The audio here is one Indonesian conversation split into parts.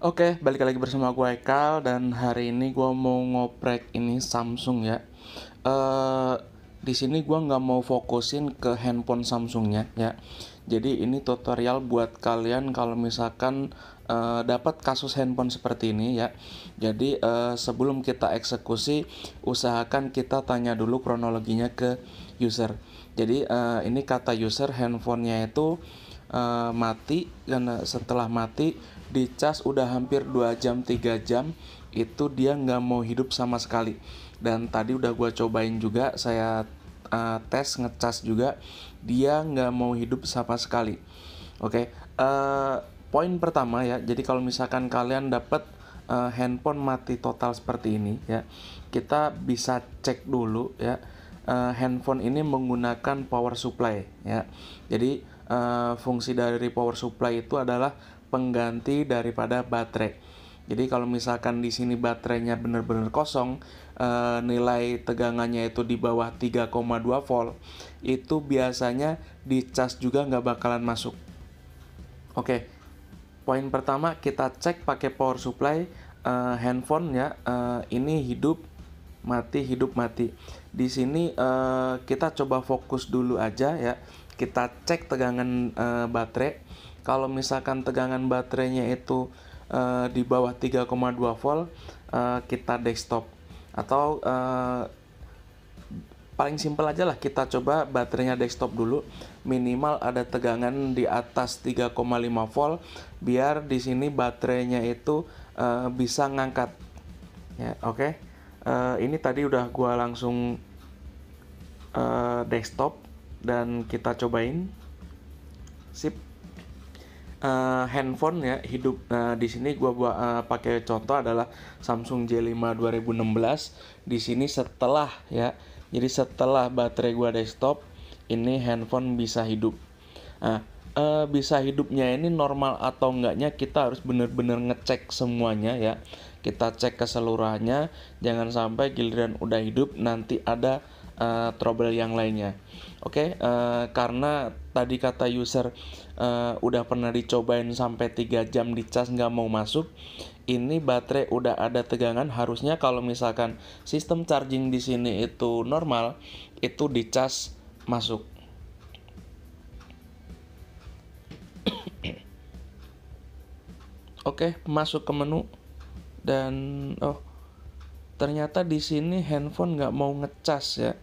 Oke, balik lagi bersama gue Ekal dan hari ini gue mau ngoprek ini Samsung ya. Eh di sini gue nggak mau fokusin ke handphone Samsungnya ya. Jadi ini tutorial buat kalian kalau misalkan dapat kasus handphone seperti ini ya. Jadi sebelum kita eksekusi, usahakan kita tanya dulu kronologinya ke user. Jadi ini kata user handphonenya itu mati, dan setelah mati dicas udah hampir 2 jam 3 jam itu dia nggak mau hidup sama sekali. Dan tadi udah gue cobain juga, saya tes ngecas juga, dia nggak mau hidup sama sekali. Oke, poin pertama ya, jadi kalau misalkan kalian dapat handphone mati total seperti ini ya, kita bisa cek dulu ya, handphone ini menggunakan power supply ya. Jadi fungsi dari power supply itu adalah pengganti daripada baterai. Jadi kalau misalkan di sini baterainya benar-benar kosong, nilai tegangannya itu di bawah 3,2 volt, itu biasanya dicas juga nggak bakalan masuk. Oke, poin pertama kita cek pakai power supply handphone ya, ini hidup mati. Di sini kita coba fokus dulu aja ya. Kita cek tegangan baterai. Kalau misalkan tegangan baterainya itu di bawah 3,2 volt, kita desktop. Atau paling simpel aja lah, kita coba baterainya desktop dulu, minimal ada tegangan di atas 3,5 volt biar di sini baterainya itu bisa ngangkat ya. Oke. Ini tadi udah gua langsung desktop dan kita cobain. Sip. Handphone ya hidup. Di sini gua pakai contoh adalah Samsung J5 2016. Di sini setelah ya, jadi setelah baterai gua desktop, ini handphone bisa hidup. Nah, bisa hidupnya ini normal atau enggaknya kita harus bener-bener ngecek semuanya ya. Kita cek keseluruhannya, jangan sampai giliran udah hidup nanti ada trouble yang lainnya. Oke, karena tadi kata user udah pernah dicobain sampai 3 jam dicas nggak mau masuk. Ini baterai udah ada tegangan, harusnya kalau misalkan sistem charging di sini itu normal, itu dicas masuk. Oke, masuk ke menu dan ternyata di sini handphone nggak mau ngecas ya.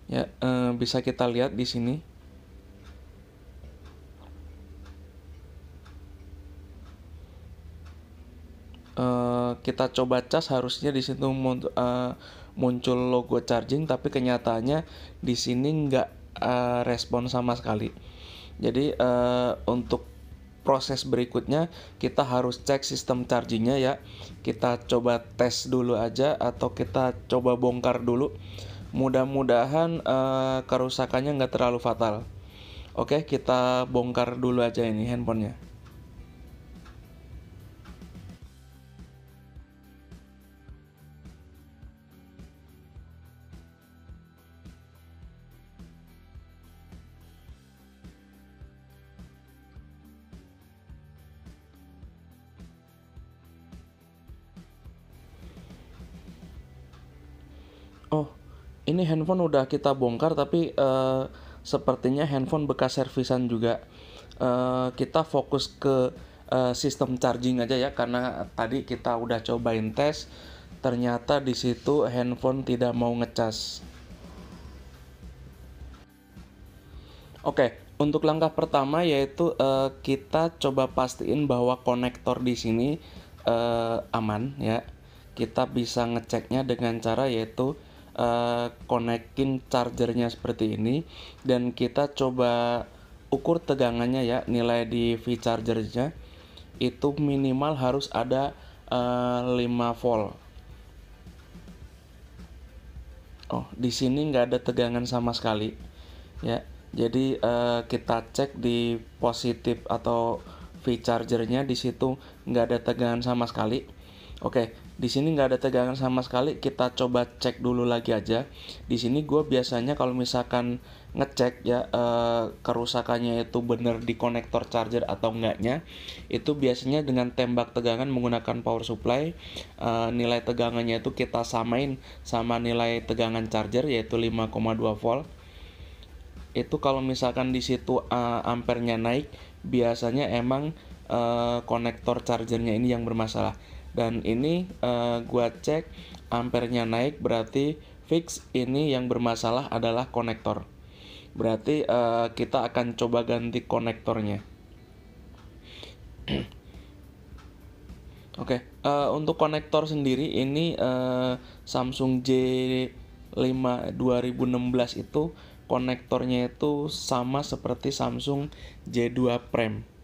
Ya, bisa kita lihat di sini. Kita coba cas, harusnya di situ muncul logo charging, tapi kenyataannya di sini nggak respon sama sekali. Jadi untuk proses berikutnya kita harus cek sistem chargingnya ya. Kita coba tes dulu aja atau kita coba bongkar dulu. Mudah-mudahan kerusakannya nggak terlalu fatal. Oke, kita bongkar dulu aja ini handphonenya. Oh, ini handphone udah kita bongkar, tapi sepertinya handphone bekas servisan juga. Kita fokus ke sistem charging aja ya, karena tadi kita udah cobain tes, ternyata di situ handphone tidak mau ngecas. Oke, untuk langkah pertama yaitu kita coba pastiin bahwa konektor di sini aman ya. Kita bisa ngeceknya dengan cara yaitu konekin chargernya seperti ini, dan kita coba ukur tegangannya ya. Nilai di V chargernya itu minimal harus ada 5 volt. Oh, di sini nggak ada tegangan sama sekali ya. Jadi kita cek di positif atau V chargernya, di situ nggak ada tegangan sama sekali. Oke, di sini nggak ada tegangan sama sekali. Kita coba cek dulu lagi aja. Di sini gue biasanya kalau misalkan ngecek ya kerusakannya itu bener di konektor charger atau enggaknya, itu biasanya dengan tembak tegangan menggunakan power supply. Nilai tegangannya itu kita samain sama nilai tegangan charger yaitu 5,2 volt. Itu kalau misalkan di situ ampernya naik, biasanya emang konektor chargernya ini yang bermasalah. Dan ini gua cek ampernya naik, berarti fix ini yang bermasalah adalah konektor. Berarti kita akan coba ganti konektornya. Oke, untuk konektor sendiri ini Samsung J5 2016 itu konektornya itu sama seperti Samsung J2 Prime.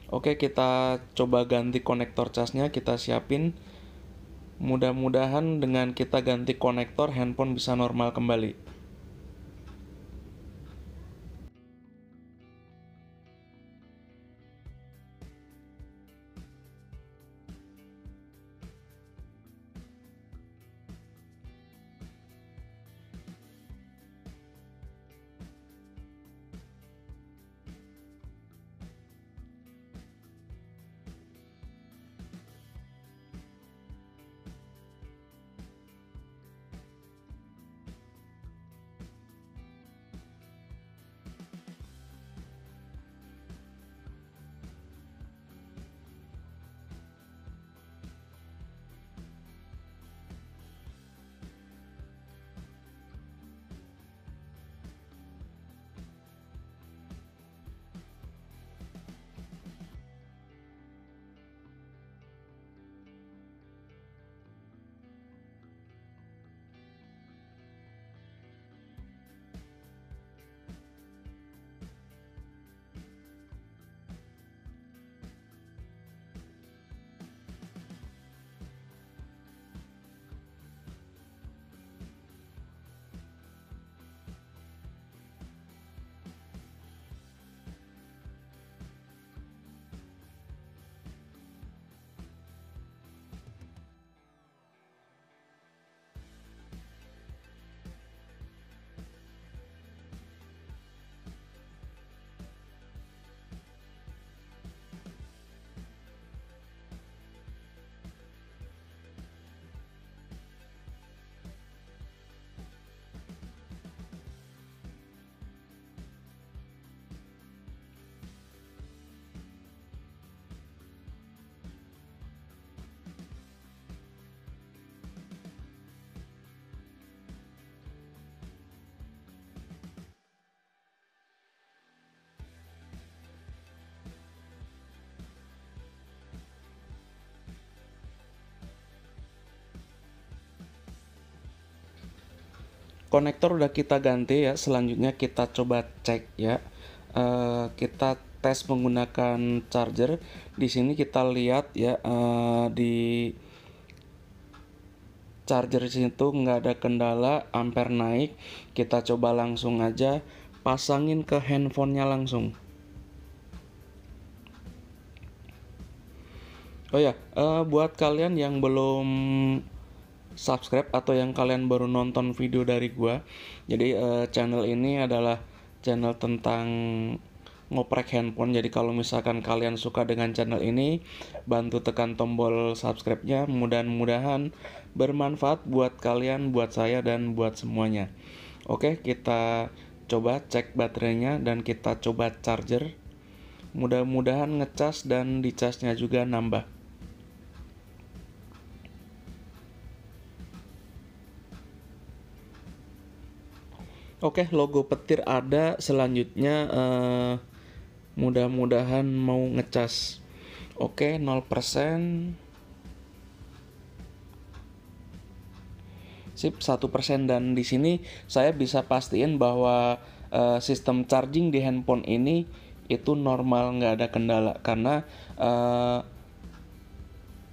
Oke, kita coba ganti konektor casnya, kita siapin. Mudah-mudahan dengan kita ganti konektor, handphone bisa normal kembali. Konektor udah kita ganti ya, selanjutnya kita coba cek ya. Kita tes menggunakan charger. Di sini kita lihat ya, di charger situ nggak ada kendala, ampere naik. Kita coba langsung aja pasangin ke handphonenya langsung. Oh ya, buat kalian yang belum subscribe atau yang kalian baru nonton video dari gua, jadi channel ini adalah channel tentang ngoprek handphone. Jadi kalau misalkan kalian suka dengan channel ini, bantu tekan tombol subscribe-nya. Mudah-mudahan bermanfaat buat kalian, buat saya, dan buat semuanya. Oke, kita coba cek baterainya dan kita coba charger. Mudah-mudahan ngecas dan dicasnya juga nambah. Oke, logo petir ada. Selanjutnya mudah-mudahan mau ngecas. Oke, 0%. Sip, 1%. Dan di sini saya bisa pastiin bahwa sistem charging di handphone ini itu normal, nggak ada kendala, karena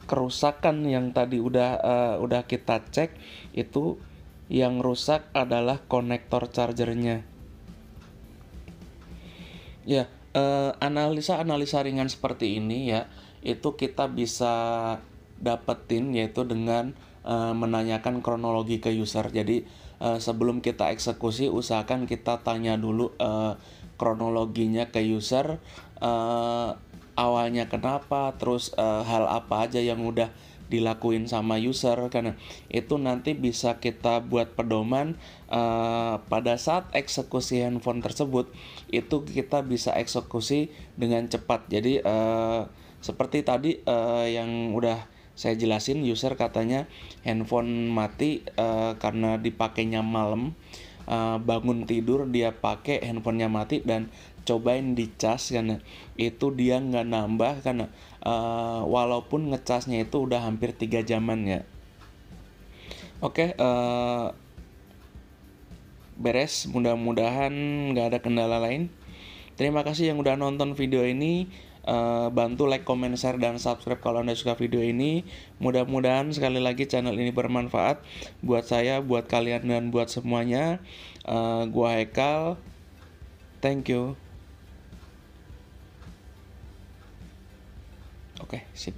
kerusakan yang tadi udah kita cek itu, yang rusak adalah konektor chargernya. Ya, analisa ringan seperti ini ya, itu kita bisa dapetin yaitu dengan menanyakan kronologi ke user. Jadi sebelum kita eksekusi, usahakan kita tanya dulu kronologinya ke user, awalnya kenapa, terus hal apa aja yang udah dilakuin sama user, karena itu nanti bisa kita buat pedoman pada saat eksekusi handphone tersebut, itu kita bisa eksekusi dengan cepat. Jadi seperti tadi yang udah saya jelasin, user katanya handphone mati karena dipakainya malam, bangun tidur dia pakai handphonenya mati dan cobain dicas, karena itu dia nggak nambah, karena walaupun ngecasnya itu udah hampir 3 jaman ya. Oke, beres, mudah-mudahan nggak ada kendala lain. Terima kasih yang udah nonton video ini. Bantu like, comment, share, dan subscribe kalau Anda suka video ini. Mudah-mudahan sekali lagi channel ini bermanfaat buat saya, buat kalian, dan buat semuanya. Gua Haikal. Thank you. Oke, sip.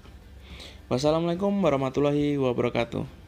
Wassalamualaikum warahmatullahi wabarakatuh.